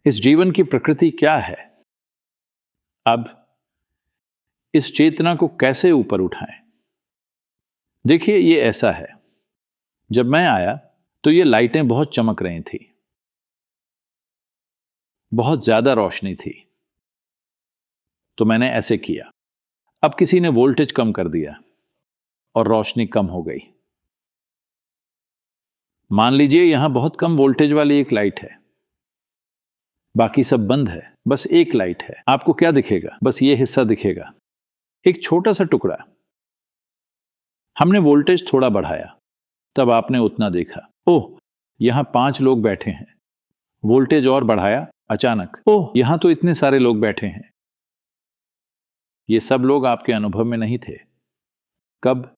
इस जीवन की प्रकृति क्या है? अब इस चेतना को कैसे ऊपर उठाएं? देखिए, ये ऐसा है, जब मैं आया तो ये लाइटें बहुत चमक रही थी, बहुत ज्यादा रोशनी थी। तो मैंने ऐसे किया। अब किसी ने वोल्टेज कम कर दिया और रोशनी कम हो गई। मान लीजिए यहां बहुत कम वोल्टेज वाली एक लाइट है, बाकी सब बंद है, बस एक लाइट है। आपको क्या दिखेगा? बस ये हिस्सा दिखेगा, एक छोटा सा टुकड़ा। हमने वोल्टेज थोड़ा बढ़ाया, तब आपने उतना देखा। ओह, यहां 5 लोग बैठे हैं। वोल्टेज और बढ़ाया, अचानक ओह, यहां तो इतने सारे लोग बैठे हैं। ये सब लोग आपके अनुभव में नहीं थे। कब?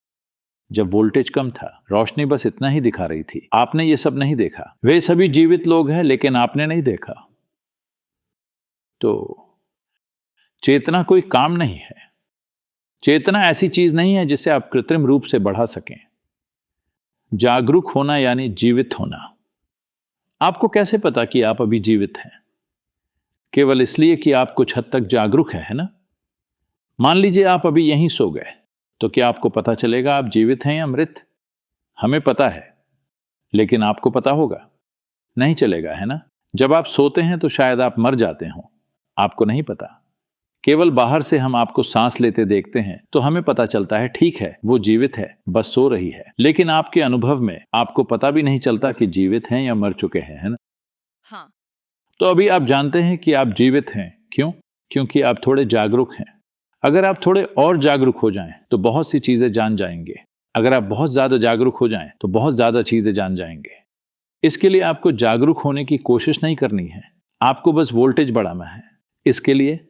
जब वोल्टेज कम था, रोशनी बस इतना ही दिखा रही थी। आपने ये सब नहीं देखा। वे सभी जीवित लोग हैं, लेकिन आपने नहीं देखा। तो चेतना कोई काम नहीं है। चेतना ऐसी चीज नहीं है जिसे आप कृत्रिम रूप से बढ़ा सकें। जागरूक होना यानी जीवित होना। आपको कैसे पता कि आप अभी जीवित हैं? केवल इसलिए कि आप कुछ हद तक जागरूक हैं, है ना? मान लीजिए आप अभी यहीं सो गए, तो क्या आपको पता चलेगा आप जीवित हैं या मृत? हमें पता है, लेकिन आपको पता होगा? नहीं चलेगा, है ना? जब आप सोते हैं तो शायद आप मर जाते हो, आपको नहीं पता। केवल बाहर से हम आपको सांस लेते देखते हैं तो हमें पता चलता है, ठीक है, वो जीवित है, बस सो रही है। लेकिन आपके अनुभव में आपको पता भी नहीं चलता कि जीवित हैं या मर चुके हैं, है ना? हाँ। तो अभी आप जानते हैं कि आप जीवित हैं। क्यों? क्योंकि आप थोड़े जागरूक हैं। अगर आप थोड़े और जागरूक हो जाएं तो बहुत सी चीजें जान जाएंगे। अगर आप बहुत ज्यादा जागरूक हो जाएं तो बहुत ज्यादा चीजें जान जाएंगे। इसके लिए आपको जागरूक होने की कोशिश नहीं करनी है, आपको बस वोल्टेज बढ़ाना है। इसके लिए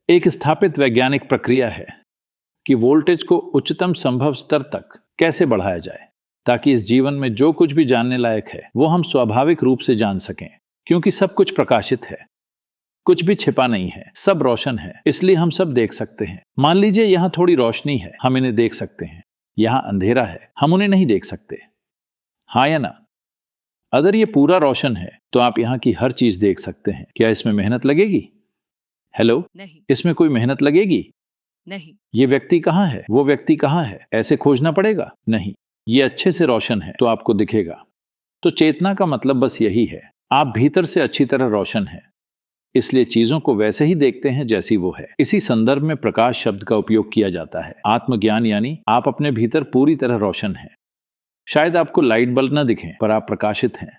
एक स्थापित वैज्ञानिक प्रक्रिया है कि वोल्टेज को उच्चतम संभव स्तर तक कैसे बढ़ाया जाए, ताकि इस जीवन में जो कुछ भी जानने लायक है वो हम स्वाभाविक रूप से जान सकें। क्योंकि सब कुछ प्रकाशित है, कुछ भी छिपा नहीं है, सब रोशन है, इसलिए हम सब देख सकते हैं। मान लीजिए यहां थोड़ी रोशनी है, हम इन्हें देख सकते हैं। यहां अंधेरा है, हम उन्हें नहीं देख सकते। हाँ या ना? अगर ये पूरा रोशन है तो आप यहां की हर चीज देख सकते हैं। क्या इसमें मेहनत लगेगी? हेलो? नहीं। इसमें कोई मेहनत लगेगी? नहीं। ये व्यक्ति कहाँ है, वो व्यक्ति कहाँ है, ऐसे खोजना पड़ेगा? नहीं। ये अच्छे से रोशन है तो आपको दिखेगा। तो चेतना का मतलब बस यही है, आप भीतर से अच्छी तरह रोशन है, इसलिए चीजों को वैसे ही देखते हैं जैसी वो है। इसी संदर्भ में प्रकाश शब्द का उपयोग किया जाता है। आत्मज्ञान यानी आप अपने भीतर पूरी तरह रोशन हैं। शायद आपको लाइट बल्ब ना दिखें, पर आप प्रकाशित हैं।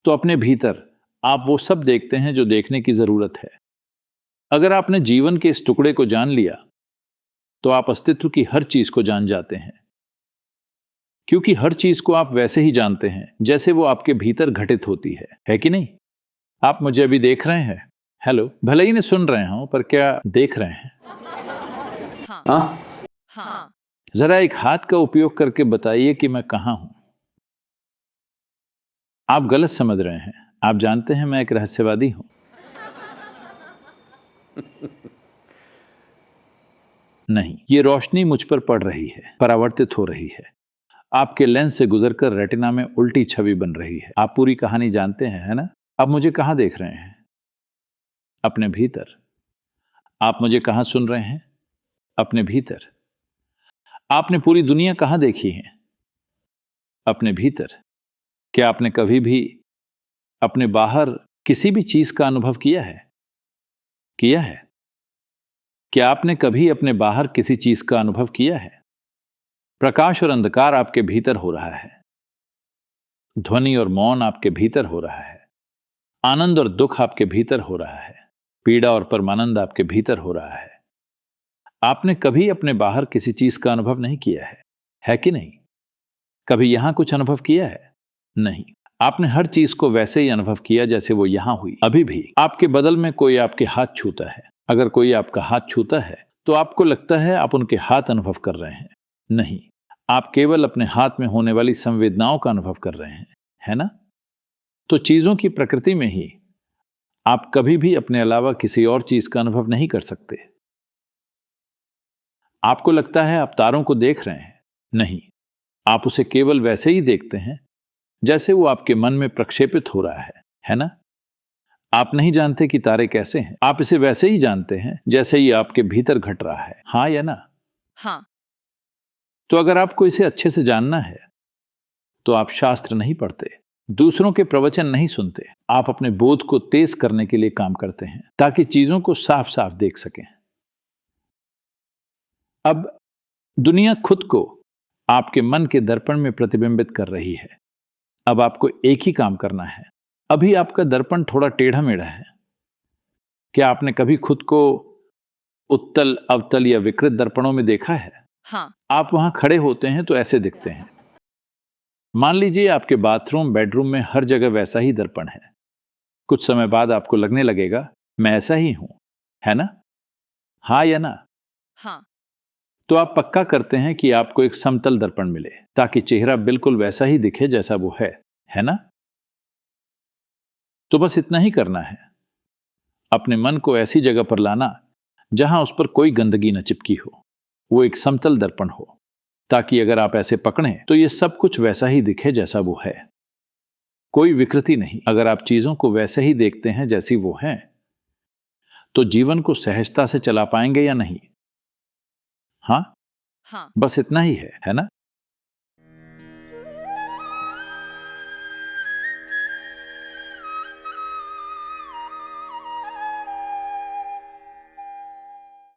तो अपने भीतर आप वो सब देखते हैं जो देखने की जरूरत है। अगर आपने जीवन के इस टुकड़े को जान लिया तो आप अस्तित्व की हर चीज को जान जाते हैं, क्योंकि हर चीज को आप वैसे ही जानते हैं जैसे वो आपके भीतर घटित होती है कि नहीं? आप मुझे अभी देख रहे हैं? हेलो? भले ही नहीं सुन रहे हो, पर क्या देख रहे हैं? हाँ। हाँ? हाँ। जरा एक हाथ का उपयोग करके बताइए कि मैं कहां हूं। आप गलत समझ रहे हैं। आप जानते हैं मैं एक रहस्यवादी हूं। नहीं, ये रोशनी मुझ पर पड़ रही है, परावर्तित हो रही है, आपके लेंस से गुजरकर रेटिना में उल्टी छवि बन रही है। आप पूरी कहानी जानते हैं, है ना? आप मुझे कहां देख रहे हैं? अपने भीतर। आप मुझे कहां सुन रहे हैं? अपने भीतर। आपने पूरी दुनिया कहां देखी है? अपने भीतर। क्या आपने कभी भी अपने बाहर किसी भी चीज का अनुभव किया है? किया है? क्या आपने कभी अपने बाहर किसी चीज का अनुभव किया है? प्रकाश और अंधकार आपके भीतर हो रहा है, ध्वनि और मौन आपके भीतर हो रहा है, आनंद और दुख आपके भीतर हो रहा है, पीड़ा और परमानंद आपके भीतर हो रहा है। आपने कभी अपने बाहर किसी चीज का अनुभव नहीं किया है कि नहीं? कभी यहां कुछ अनुभव किया है? नहीं। आपने हर चीज को वैसे ही अनुभव किया जैसे वो यहां हुई। अभी भी आपके बदल में कोई आपके हाथ छूता है। अगर कोई आपका हाथ छूता है तो आपको लगता है आप उनके हाथ अनुभव कर रहे हैं। नहीं, आप केवल अपने हाथ में होने वाली संवेदनाओं का अनुभव कर रहे हैं, है ना? तो चीजों की प्रकृति में ही आप कभी भी अपने अलावा किसी और चीज का अनुभव नहीं कर सकते। आपको लगता है आप तारों को देख रहे हैं। नहीं, आप उसे केवल वैसे ही देखते हैं जैसे वो आपके मन में प्रक्षेपित हो रहा है ना? आप नहीं जानते कि तारे कैसे हैं, आप इसे वैसे ही जानते हैं जैसे ही आपके भीतर घट रहा है। हाँ या ना? हाँ। तो अगर आपको इसे अच्छे से जानना है तो आप शास्त्र नहीं पढ़ते, दूसरों के प्रवचन नहीं सुनते, आप अपने बोध को तेज करने के लिए काम करते हैं ताकि चीजों को साफ साफ देख सकें। अब दुनिया खुद को आपके मन के दर्पण में प्रतिबिंबित कर रही है। अब आपको एक ही काम करना है। अभी आपका दर्पण थोड़ा टेढ़ा मेढ़ा है। क्या आपने कभी खुद को उत्तल, अवतल या विकृत दर्पणों में देखा है? हाँ। आप वहां खड़े होते हैं तो ऐसे दिखते हैं। मान लीजिए आपके बाथरूम, बेडरूम में हर जगह वैसा ही दर्पण है। कुछ समय बाद आपको लगने लगेगा मैं ऐसा ही हूं, है ना? हाँ या ना? हाँ। तो आप पक्का करते हैं कि आपको एक समतल दर्पण मिले ताकि चेहरा बिल्कुल वैसा ही दिखे जैसा वो है ना? तो बस इतना ही करना है। अपने मन को ऐसी जगह पर लाना जहां उस पर कोई गंदगी न चिपकी हो, वो एक समतल दर्पण हो, ताकि अगर आप ऐसे पकड़ें तो ये सब कुछ वैसा ही दिखे जैसा वो है, कोई विकृति नहीं। अगर आप चीजों को वैसे ही देखते हैं जैसी वो हैं, तो जीवन को सहजता से चला पाएंगे या नहीं? हाँ, हाँ। बस इतना ही है ना?